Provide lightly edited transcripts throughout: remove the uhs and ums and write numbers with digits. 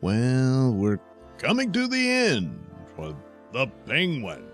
Well, we're coming to the end for the Penguin.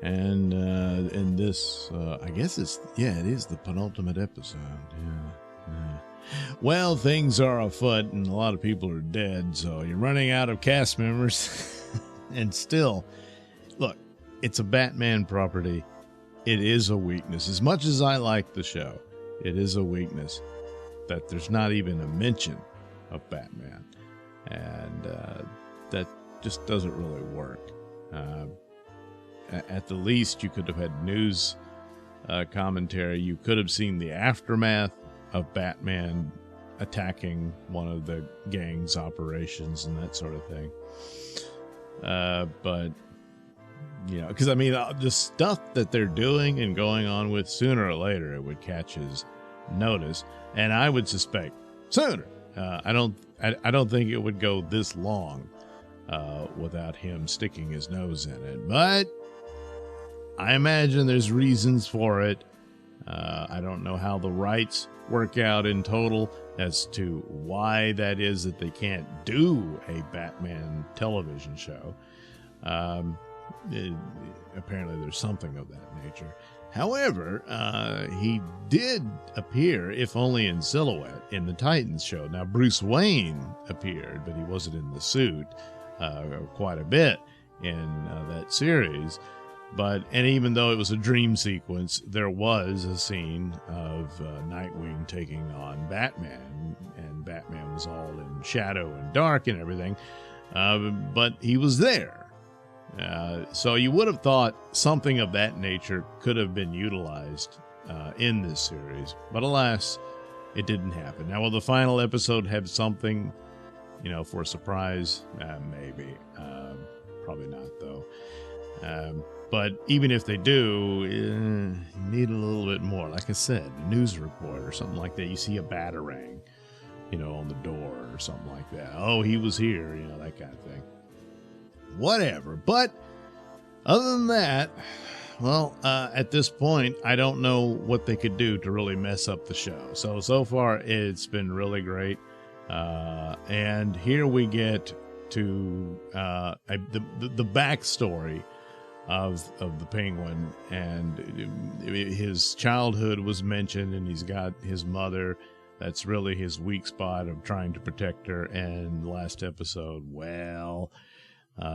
And in this, I guess it is the penultimate episode. Yeah. Well, things are afoot and a lot of people are dead, so you're running out of cast members. And still, look, it's a Batman property. It is a weakness. As much as I like the show, it is a weakness that there's not even a mention of Batman. And that just doesn't really work. At the least, you could have had news commentary. You could have seen the aftermath of Batman attacking one of the gang's operations and that sort of thing. But, you know, because I mean, the stuff that they're doing and going on with, sooner or later, it would catch his notice. And I would suspect sooner. I don't think it would go this long without him sticking his nose in it. But I imagine there's reasons for it. I don't know how the rights work out in total as to why that is that they can't do a Batman television show. Apparently there's something of that nature. However, he did appear, if only in silhouette, in the Titans show. Now, Bruce Wayne appeared, but he wasn't in the suit quite a bit in that series. And even though it was a dream sequence, there was a scene of Nightwing taking on Batman, and Batman was all in shadow and dark and everything, but he was there. So you would have thought something of that nature could have been utilized in this series, but alas, it didn't happen. Now, will the final episode have something, for a surprise? Maybe. Probably not, though. But even if they do, you need a little bit more. Like I said, a news report or something like that. You see a batarang, on the door or something like that. Oh, he was here, that kind of thing. Whatever. But other than that, well, at this point, I don't know what they could do to really mess up the show. So far, it's been really great. And here we get to the backstory of the Penguin, and his childhood was mentioned, and he's got his mother. That's really his weak spot of trying to protect her. And the last episode, well,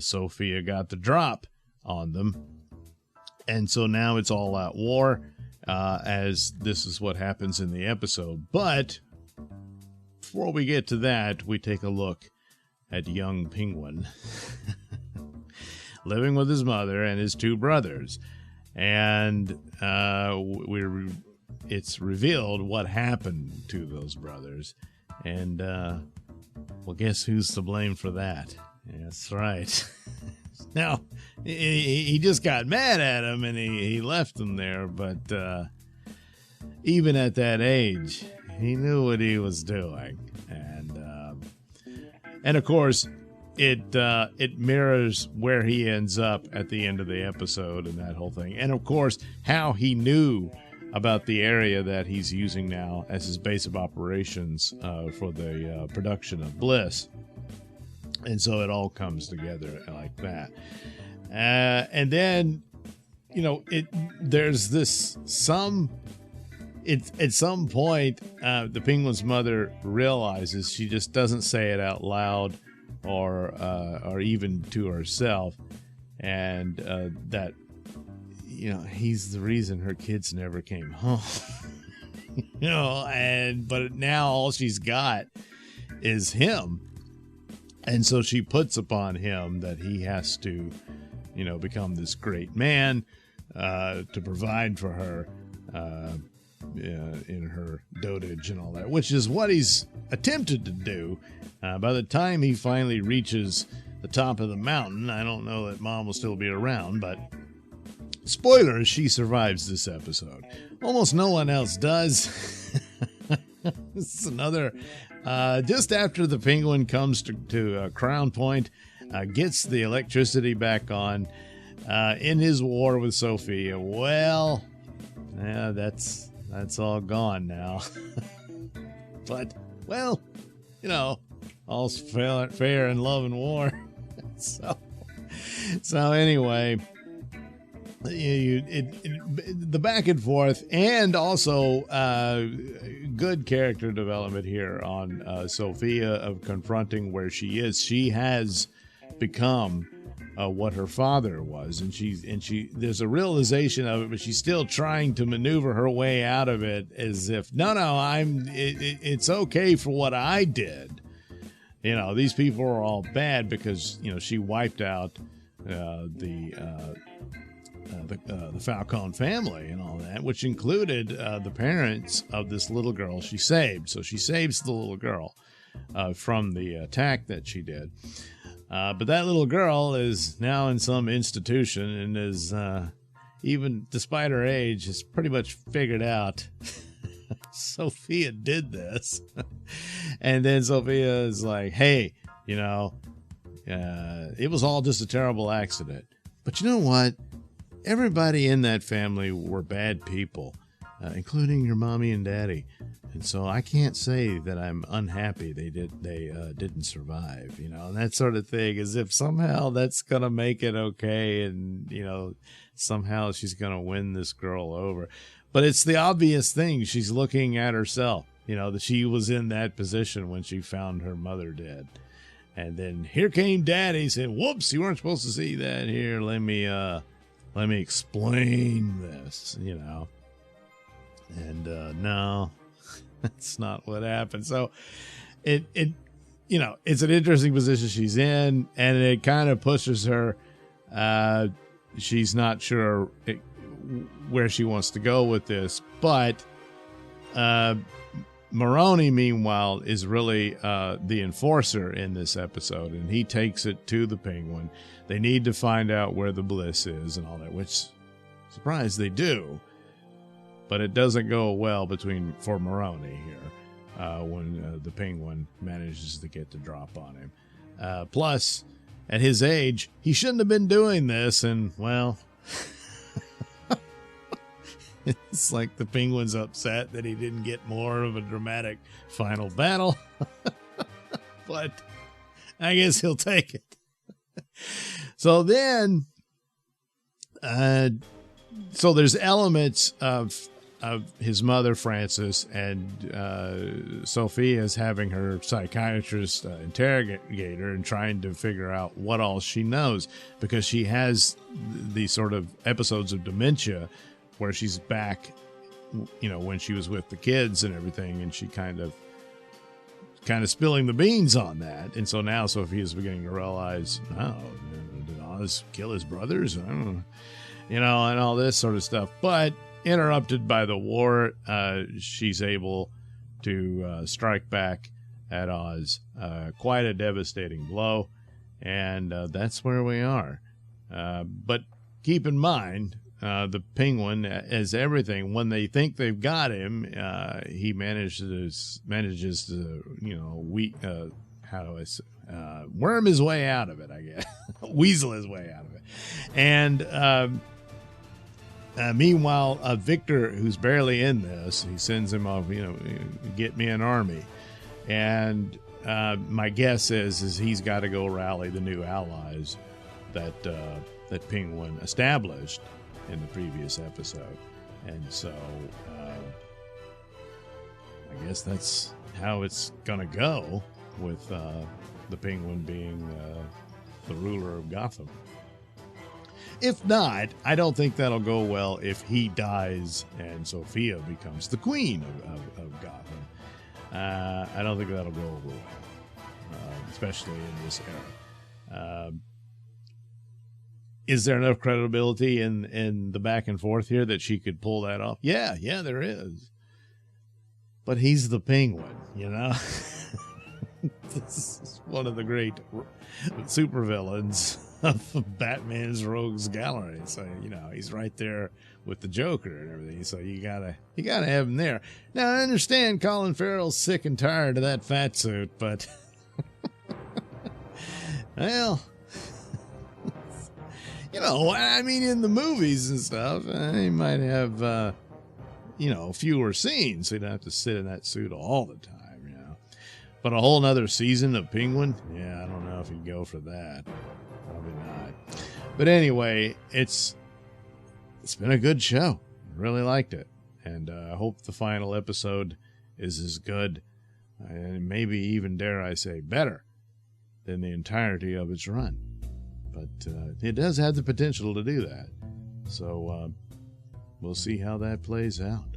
Sophia got the drop on them. And so now it's all out war, as this is what happens in the episode. But before we get to that, we take a look at young Penguin living with his mother and his two brothers. And it's revealed what happened to those brothers. And, well, guess who's to blame for that? That's right. Now, he just got mad at him and he left them there. But even at that age, he knew what he was doing. And of course, it mirrors where he ends up at the end of the episode and that whole thing. And of course, how he knew about the area that he's using now as his base of operations for the production of Bliss. And so it all comes together like that. And then, there's this at some point, the Penguin's mother realizes, she just doesn't say it out loud or even to herself, and that he's the reason her kids never came home. But now all she's got is him, and so she puts upon him that he has to become this great man to provide for her in her dotage and all that, which is what he's attempted to do. By the time he finally reaches the top of the mountain, I don't know that Mom will still be around, but spoilers, she survives this episode. Almost no one else does. This is another, just after the Penguin comes to Crown Point, gets the electricity back on, in his war with Sophia. Well, yeah, that's all gone now. But, well, all's fair in love and war. so anyway, the back and forth, and also good character development here on Sophia of confronting where she is. She has become what her father was, and she there's a realization of it, but she's still trying to maneuver her way out of it, as if no, it's okay for what I did. You know, these people are all bad because, you know, she wiped out the Falcone family and all that, which included the parents of this little girl she saved. So she saves the little girl from the attack that she did. But that little girl is now in some institution and is, even despite her age, has pretty much figured out Sophia did this. And then Sophia is like, hey, you know, it was all just a terrible accident. But you know what? Everybody in that family were bad people, including your mommy and daddy. And so I can't say that I'm unhappy they didn't survive, you know, and that sort of thing, as if somehow that's going to make it okay. And, you know, somehow she's going to win this girl over. But it's the obvious thing. She's looking at herself, you know, that she was in that position when she found her mother dead. And then here came daddy saying, whoops, you weren't supposed to see that. Here, let me explain this, you know. And no, that's not what happened. So it you know, it's an interesting position she's in, and it kind of pushes her. She's not sure where she wants to go with this, but Maroney, meanwhile, is really the enforcer in this episode, and he takes it to the Penguin. They need to find out where the bliss is and all that, which, surprise, they do. But it doesn't go well for Maroney here when the Penguin manages to get the drop on him. Plus, at his age, he shouldn't have been doing this, and, well... It's like the Penguin's upset that he didn't get more of a dramatic final battle. But I guess he'll take it. So then, so there's elements of his mother, Frances, and Sophia's having her psychiatrist interrogate her and trying to figure out what all she knows, because she has these sort of episodes of dementia where she's back, you know, when she was with the kids and everything, and she kind of spilling the beans on that. And so now Sophia's beginning to realize, oh, did Oz kill his brothers? I don't know, you know, and all this sort of stuff. But interrupted by the war, she's able to strike back at Oz. Quite a devastating blow, and that's where we are. But keep in mind, the Penguin, as everything, when they think they've got him, he manages to, you know, worm his way out of it, I guess. Weasel his way out of it. And meanwhile, Victor, who's barely in this, he sends him off, you know, get me an army. And my guess is he's got to go rally the new allies that Penguin established in the previous episode. And so I guess that's how it's gonna go, with the Penguin being the ruler of Gotham. If not, I don't think that'll go well if he dies and Sophia becomes the queen of Gotham. I don't think that'll go over well, especially in this era. Is there enough credibility in the back and forth here that she could pull that off? Yeah, there is. But he's the Penguin, you know? This is one of the great supervillains of Batman's Rogues Gallery. So, you know, he's right there with the Joker and everything. So you gotta have him there. Now, I understand Colin Farrell's sick and tired of that fat suit, but well, you know, I mean, in the movies and stuff, he might have, you know, fewer scenes. So he'd have to sit in that suit all the time, you know. But a whole nother season of Penguin? Yeah, I don't know if he'd go for that. Probably not. But anyway, it's been a good show. I really liked it. And I hope the final episode is as good, and maybe even, dare I say, better than the entirety of its run. But it does have the potential to do that. So we'll see how that plays out.